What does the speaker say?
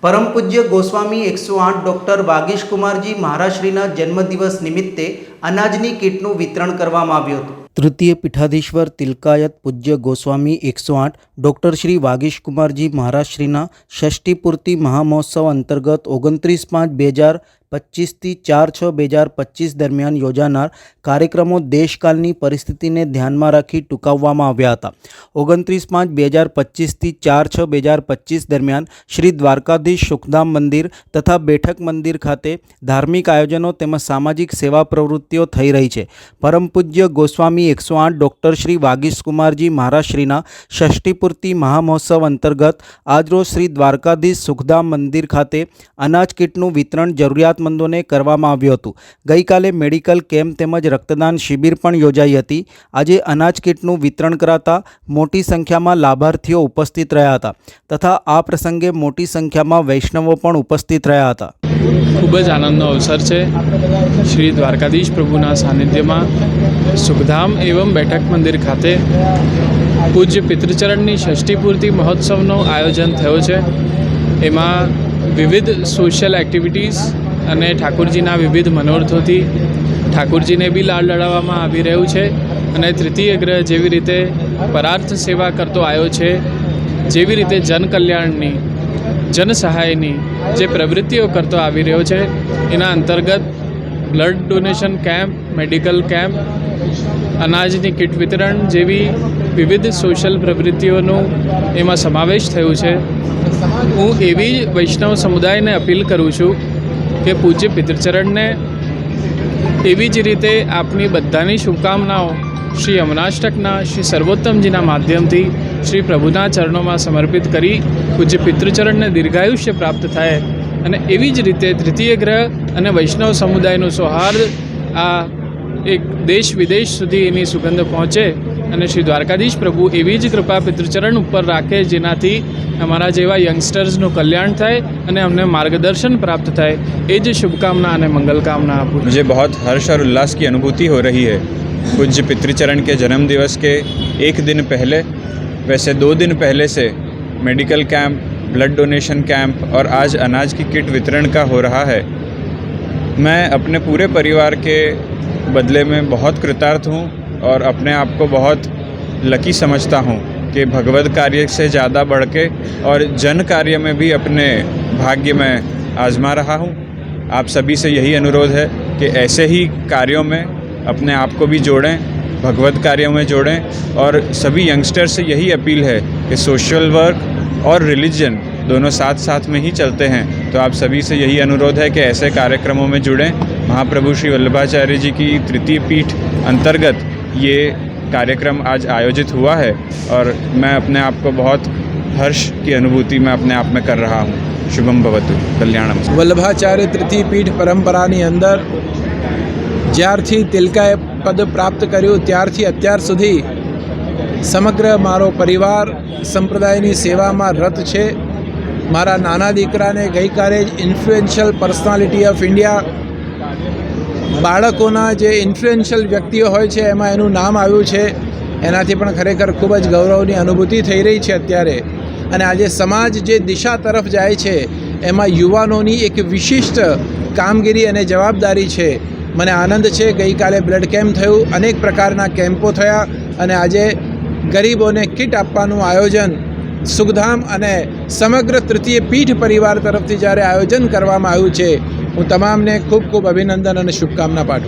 પરમ પૂજ્ય ગોસ્વામી 108 ડૉક્ટર વાગીશ કુમારજી મહારાજશ્રીના જન્મદિવસ નિમિત્તે અનાજની કીટનું વિતરણ કરવામાં આવ્યું હતું। તૃતીય પીઠાધીશ્વર તિલકાયત પૂજ્ય ગોસ્વામી 108 ડૉક્ટર શ્રી વાગીશ કુમારજી મહારાજશ્રીના ષષ્ઠી પૂર્તિ મહામહોત્સવ અંતર્ગત 29/5/2025 થી 4/6/2025 દરમિયાન યોજાનાર કાર્યક્રમો દેશકાલની પરિસ્થિતિને ધ્યાનમાં રાખી ટૂંકાવવામાં આવ્યા હતા। 29/5/2025 થી 4/6/2025 દરમિયાન શ્રી દ્વારકાધીશ સુખધામ મંદિર તથા બેઠક મંદિર ખાતે ધાર્મિક આયોજનો તેમજ સામાજિક સેવા પ્રવૃત્તિઓ થઈ રહી છે। પરમ પૂજ્ય ગોસ્વામી 108 ડૉક્ટર શ્રી વાગીશ કુમારજી મહારાજશ્રીના ષષ્ઠી પૂર્તિ મહામહોત્સવ અંતર્ગત આજરોજ શ્રી દ્વારકાધીશ સુખધામ મંદિર ખાતે અનાજ કીટનું વિતરણ જરૂરિયાતમંદોને કરવામાં આવ્યું હતું। ગઈકાલે મેડિકલ કેમ્પ તેમજ રક્તદાન શિબિર પણ યોજાઈ હતી। આજે અનાજ કીટનું વિતરણ કરાતા મોટી સંખ્યામાં લાભાર્થીઓ ઉપસ્થિત રહ્યા હતા તથા આ પ્રસંગે મોટી સંખ્યામાં વૈષ્ણવો પણ ઉપસ્થિત રહ્યા હતા। ખૂબ જ આનંદનો અવસર છે। શ્રી દ્વારકાધીશ પ્રભુના સાનિધ્યમાં સુખધામ એવં બેઠક મંદિર ખાતે પૂજ્ય પિતૃચરણની ષષ્ઠી પૂર્તિ મહોત્સવનું આયોજન થયો છે। એમાં વિવિધ સોશિયલ એક્ટિવિટીઝ અને ઠાકોરજીના વિવિધ મનોરથોથી ઠાકોરજીને બી લાડ લડાવવામાં આવી રહ્યું છે અને તૃતીય ગ્રહ જેવી રીતે પરાર્થ સેવા કરતો આવ્યો છે, જેવી રીતે જનકલ્યાણની જન સહાયની જે પ્રવૃત્તિઓ કરતો આવી રહ્યો છે, એના અંતર્ગત blood donation camp, medical camp, અનાજની કીટ વિતરણ જેવી વિવિધ સોશિયલ પ્રવૃત્તિઓનું એમાં સમાવેશ થયું છે। હું એવી વૈષ્ણવ સમુદાયને અપીલ કરું છું કે પૂજ્ય પિતૃચરણને એવી જ રીતે આપની બધાની શુભકામનાઓ શ્રી અમનાષ્ટકના શ્રી સર્વોત્તમજીના માધ્યમથી શ્રી પ્રભુના ચરણોમાં સમર્પિત કરી પૂજ્ય પિતૃચરણને દીર્ઘાયુષ્ય પ્રાપ્ત થાય અને એવી જ રીતે તૃતીય ગ્રહ અને વૈષ્ણવ સમુદાયનું સૌહાર્દ આ એક દેશ વિદેશ સુધી એની સુગંધ પહોંચે અને શ્રી દ્વારકાધીશ પ્રભુ એવી જ કૃપા પિતૃચરણ ઉપર રાખે જેનાથી हमारा जेवा यंगस्टर्सનું कल्याण थाय અને અમને मार्गदर्शन प्राप्त थाय। ये जो शुभकामना અને मंगल कामना आपको। मुझे बहुत हर्ष और उल्लास की अनुभूति हो रही है। पूज्य पितृचरण के जन्म दिवस के एक दिन पहले, वैसे 2 दिन पहले से medical camp, blood donation camp और आज अनाज की किट वितरण का हो रहा है। मैं अपने पूरे परिवार के बदले में बहुत कृतार्थ हूँ और अपने आप को बहुत लकी समझता हूँ कि भगवत कार्य से ज़्यादा बढ़ के और जन कार्य में भी अपने भाग्य में आजमा रहा हूँ। आप सभी से यही अनुरोध है कि ऐसे ही कार्यों में अपने आप को भी जोड़ें, भगवत कार्यों में जोड़ें और सभी यंगस्टर से यही अपील है कि सोशल वर्क और रिलीजन दोनों साथ साथ में ही चलते हैं। तो आप सभी से यही अनुरोध है कि ऐसे कार्यक्रमों में जुड़ें। महाप्रभु श्री वल्लभाचार्य जी की तृतीय पीठ अंतर्गत ये कार्यक्रम आज आयोजित हुआ है और मैं अपने आप को बहुत हर्ष की अनुभूति में अपने आप में कर रहा हूँ। शुभम भवतु, कल्याणम। वल्लभाचार्य तृतीय पीठ परंपरानी अंदर ज्यारथी तिलकाए पद प्राप्त कर्યું ત્યારથી અત્યાર સુધી સમગ્ર મારો પરિવાર સંપ્રદાયની સેવામાં રત છે। મારા નાના દીકરાને ગઈકાલે જ ઇન્ફ્લુએન્શિયલ પર્સનાલિટી ઓફ ઇન્ડિયા બાળકોના જે ઇન્ફ્લુએન્શિયલ વ્યક્તિઓ હોય છે એમાં એનું નામ આવ્યું છે। એનાથી પણ ખરેખર ખૂબ જ ગૌરવની અનુભૂતિ થઈ રહી છે અત્યારે। અને આજે સમાજ જે દિશા તરફ જાય છે એમાં યુવાનોની એક વિશિષ્ટ કામગીરી અને જવાબદારી છે। મને આનંદ છે, ગઈકાલે બ્લડ કેમ્પ થયું, અનેક પ્રકારના કેમ્પો થયા અને આજે ગરીબોને કિટ આપવાનું આયોજન સુખધામ અને સમગ્ર તૃતીય પીઠ પરિવાર તરફથી જ્યારે આયોજન કરવામાં આવ્યું છે, હું તમામને ખૂબ ખૂબ અભિનંદન અને શુભકામના પાઠવું।